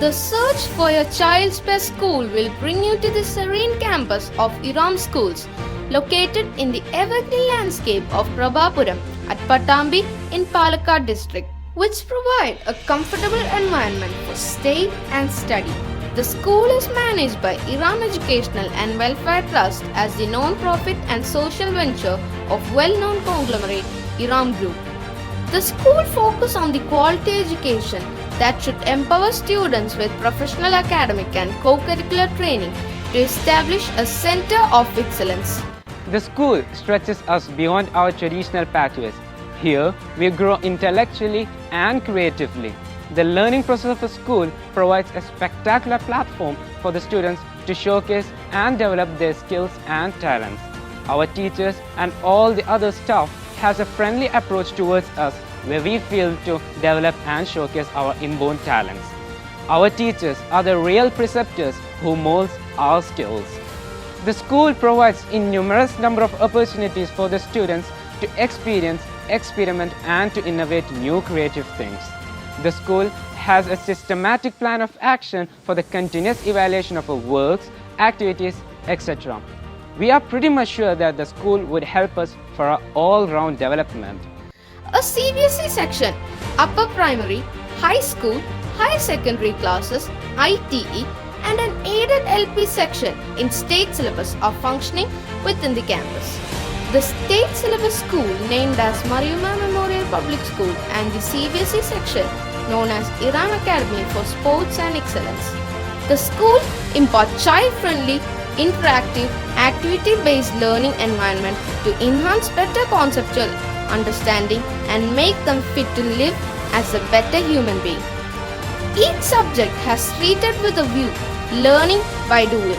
The search for your child's best school will bring you to the serene campus of Iram Schools, located in the evergreen landscape of Prabhapuram at Patambi in Palakkad district, which provide a comfortable environment for stay and study. The school is managed by Iram Educational and Welfare Trust as the non-profit and social venture of well-known conglomerate Iram Group. The school focuses on the quality education that should empower students with professional academic and co-curricular training to establish a center of excellence. The school stretches us beyond our traditional pathways. Here, we grow intellectually and creatively. The learning process of the school provides a spectacular platform for the students to showcase and develop their skills and talents. Our teachers and all the other staff has a friendly approach towards us where we feel to develop and showcase our inborn talents. Our teachers are the real preceptors who molds our skills. The school provides innumerous number of opportunities for the students to experience, experiment and to innovate new creative things. The school has a systematic plan of action for the continuous evaluation of our works, activities, etc. We are pretty much sure that the school would help us for our all-round development. A CBSE section, upper primary, high school, higher secondary classes, ITE and an aided LP section in state syllabus are functioning within the campus. The state syllabus school named as Mariamma Memorial Public School and the CBSE section known as Iram Academy for Sports and Excellence. The school imparts child-friendly, interactive, activity-based learning environment to enhance better conceptual understanding and make them fit to live as a better human being. Each subject has treated with a view, learning by doing.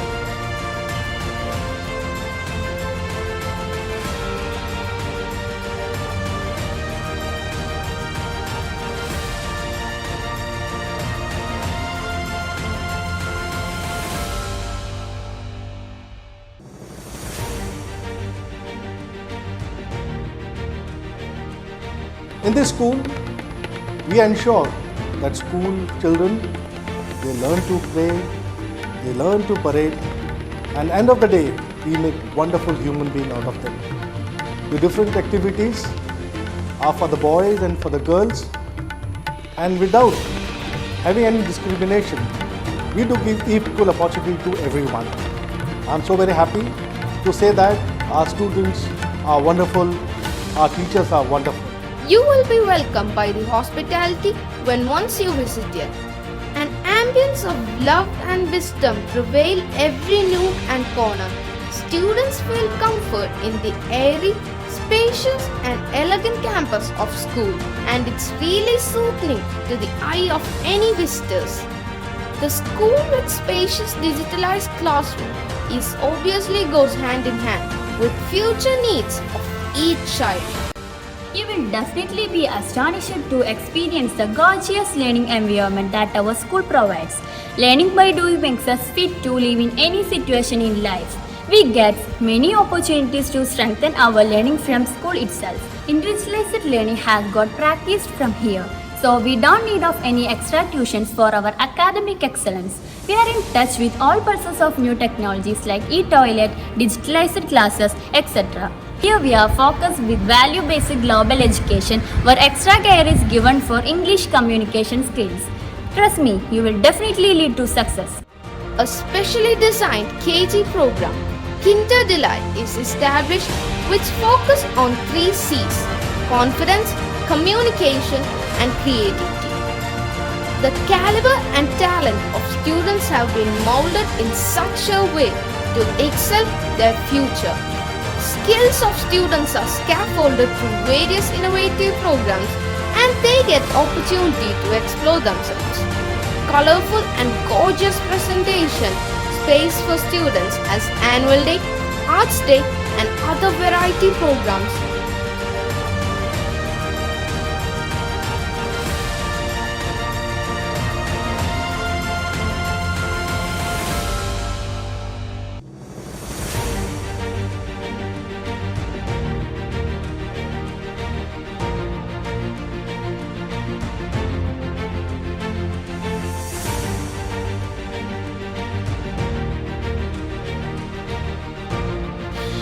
In this school, we ensure that school children, they learn to play, they learn to parade, and end of the day, we make wonderful human beings out of them. The different activities are for the boys and for the girls, and without having any discrimination, we do give equal opportunity to everyone. I'm so very happy to say that our students are wonderful, our teachers are wonderful. You will be welcomed by the hospitality when once you visit here. An ambience of love and wisdom prevail every nook and corner. Students feel comfort in the airy, spacious and elegant campus of school, and it's really soothing to the eye of any visitors. The school with spacious digitalized classroom is obviously goes hand in hand with future needs of each child. You will definitely be astonished to experience the gorgeous learning environment that our school provides. Learning by doing makes us fit to live in any situation in life. We get many opportunities to strengthen our learning from school itself. Individualized learning has got practiced from here, so we don't need of any extra tuitions for our academic excellence. We are in touch with all pursuits of new technologies like e-toilet, digitalized classes, etc. Here we are focused with value-based global education where extra care is given for English communication skills. Trust me, you will definitely lead to success. A specially designed KG program, Kinder Delight, is established which focus on 3 C's: confidence, communication and creativity. The caliber and talent of students have been molded in such a way to excel their future. Skills of students are scaffolded through various innovative programs and they get opportunity to explore themselves. Colorful and gorgeous presentation space for students as annual day, arts day and other variety programs.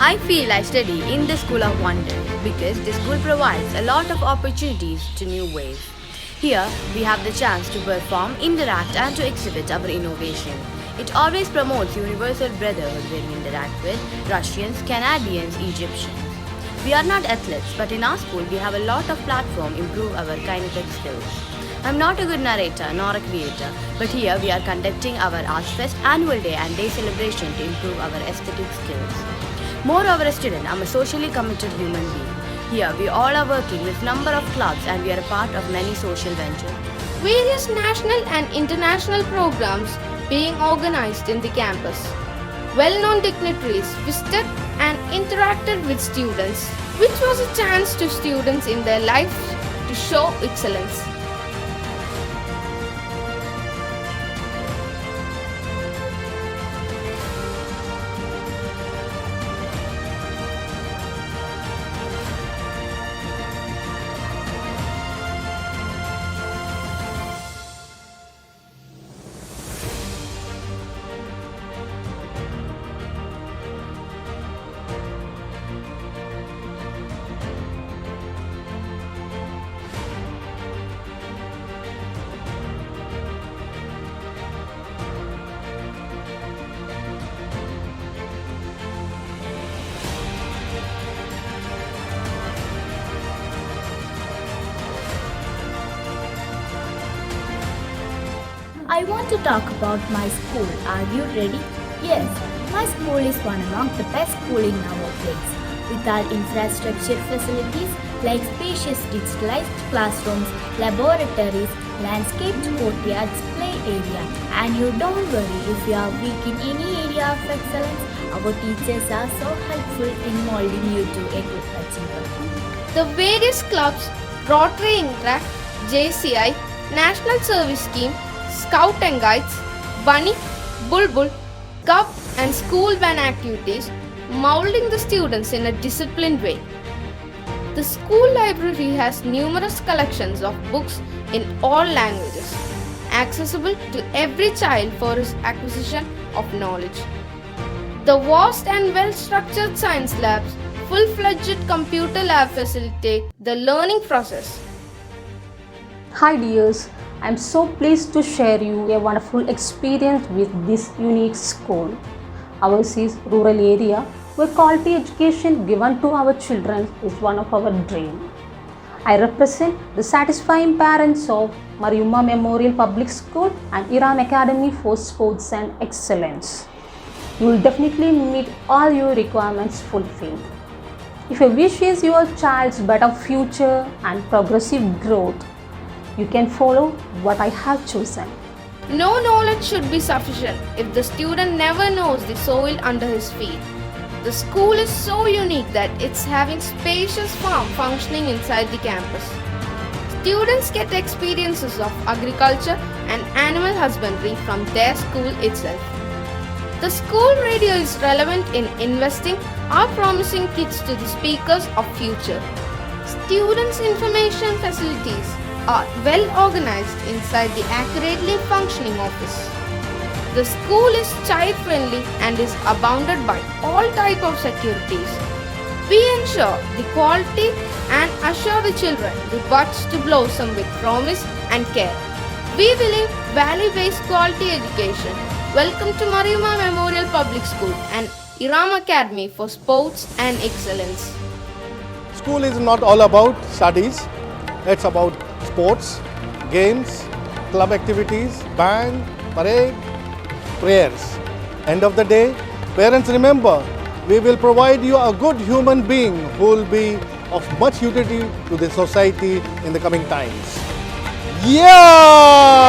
I feel I study in the School of Wonder because the school provides a lot of opportunities to new ways. Here, we have the chance to perform, interact and to exhibit our innovation. It always promotes universal brotherhood where we interact with Russians, Canadians, Egyptians. We are not athletes, but in our school we have a lot of platform to improve our kinetic skills. I'm not a good narrator nor a creator, but here we are conducting our Arts Fest annual day and day celebration to improve our aesthetic skills. Moreover, a student, I'm a socially committed human being. Here we all are working with number of clubs and we are a part of many social ventures. Various national and international programs being organized in the campus. Well-known dignitaries visited and interacted with students, which was a chance to students in their lives to show excellence. I want to talk about my school. Are you ready? Yes, my school is one among the best schools in our place. With our infrastructure facilities like spacious digitalized classrooms, laboratories, landscaped courtyards, play area. And you don't worry if you are weak in any area of excellence, our teachers are so helpful in molding you to a good achiever. The various clubs, Rotary Interact, JCI, National Service Scheme, Scout and Guides, Bunny, Bulbul, Cup and school band activities, molding the students in a disciplined way. The school library has numerous collections of books in all languages, accessible to every child for his acquisition of knowledge. The vast and well-structured science labs, full-fledged computer lab facilitate the learning process. Hi dears, I am so pleased to share you a wonderful experience with this unique school. Ours is rural area where quality education given to our children is one of our dream. I represent the satisfying parents of Mariumma Memorial Public School and Iram Academy for Sports and Excellence. You will definitely meet all your requirements fulfilled. If your wish is your child's better future and progressive growth, you can follow what I have chosen. No knowledge should be sufficient if the student never knows the soil under his feet. The school is so unique that it's having spacious farm functioning inside the campus. Students get experiences of agriculture and animal husbandry from their school itself. The school radio is relevant in investing or promising kids to the speakers of future. Students' information facilities are well organized inside the accurately functioning office. The school is child friendly and is abounded by all type of securities. We ensure the quality and assure the children the buds to blossom with promise and care. We believe value-based quality education. Welcome to Mariumma Memorial Public School and Iram Academy for Sports and Excellence. School is not all about studies, it's about sports, games, club activities, band, parade, prayers. End of the day, parents remember, we will provide you a good human being who will be of much utility to the society in the coming times. Yeah!